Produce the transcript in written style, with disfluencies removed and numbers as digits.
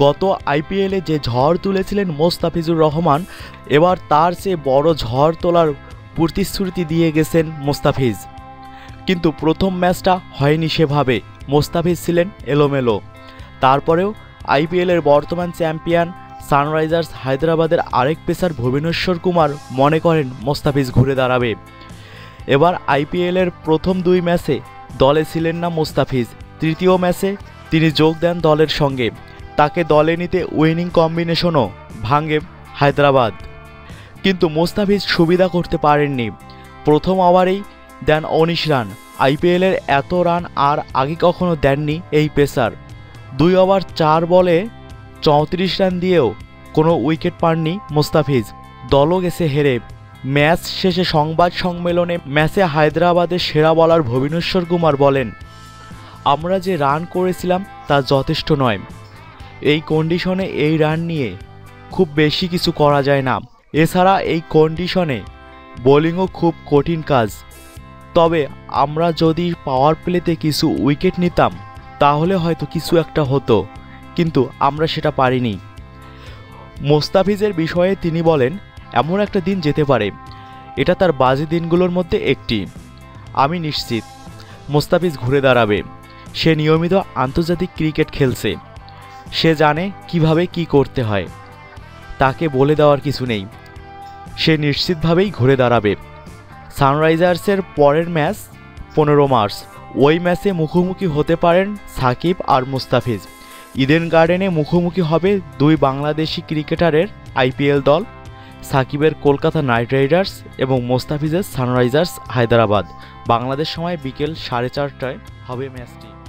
গত আইপিএলে যে ঝড় তুলেছিলেন মোস্তাফিজুর রহমান, এবার তার চেয়ে বড় ঝড় তোলার প্রতিশ্রুতি দিয়ে গেছেন মোস্তাফিজ। কিন্তু প্রথম ম্যাচটা হয়নি সেভাবে, মোস্তাফিজ ছিলেন এলোমেলো। তারপরেও আইপিএলের বর্তমান চ্যাম্পিয়ন সানরাইজার্স হায়দ্রাবাদের আরেক পেসার ভুবনেশ্বর কুমার মনে করেন মোস্তাফিজ ঘুরে দাঁড়াবে। এবার আইপিএলের প্রথম 2 ম্যাচে দলে ছিলেন না মোস্তাফিজ। তৃতীয় ম্যাচে তিনি যোগ দেন দলের সঙ্গে। তাকে দলে নিতে উইনিং কম্বিনেশনও ভাঙে হায়দ্রাবাদ, কিন্তু মোস্তাফিজ সুবিধা করতে পারেননি। প্রথম ওভারেই দেন 19 রান। আইপিএলের এত রান আর আগে কখনো দেননি এই পেসার। 2 ওভার 4 বলে 34 রান দিয়েও কোনো উইকেট পাননি মোস্তাফিজ। দলও গেছে হেরে। ম্যাচ শেষে সংবাদ সম্মেলনে ম্যাচে হায়দ্রাবাদের সেরা বোলার ভুবনেশ্বর কুমার বলেন, আমরা যে রান করেছিলাম তা যথেষ্ট নয়। এই কন্ডিশনে এই রান নিয়ে খুব বেশি কিছু করা যায় না। এছাড়া এই কন্ডিশনে বোলিংও খুব কঠিন কাজ। তবে আমরা যদি পাওয়ার প্লেতে কিছু উইকেট নিতাম তাহলে হয়তো কিছু একটা হতো, কিন্তু আমরা সেটা পারিনি। মোস্তাফিজের বিষয়ে তিনি বলেন, এমন একটা দিন যেতে পারে, এটা তার বাজে দিনগুলোর মধ্যে একটি। আমি নিশ্চিত মোস্তাফিজ ঘুরে দাঁড়াবে। সে নিয়মিত আন্তর্জাতিক ক্রিকেট খেলছে, সে জানে কিভাবে কি করতে হয়। তাকে বলে দেওয়ার কিছু নেই, সে নিশ্চিতভাবেই ঘুরে দাঁড়াবে। সানরাইজার্সের পরের ম্যাচ 15 মার্চ। ওই ম্যাচে মুখোমুখি হতে পারেন সাকিব আর মোস্তাফিজ। ইডেন গার্ডেনে মুখোমুখি হবে 2 বাংলাদেশি ক্রিকেটারের আইপিএল দল, সাকিবের কলকাতা নাইট রাইডার্স এবং মোস্তাফিজের সানরাইজার্স হায়দ্রাবাদ। বাংলাদেশ সময় বিকেল 4:30টায় হবে ম্যাচটি।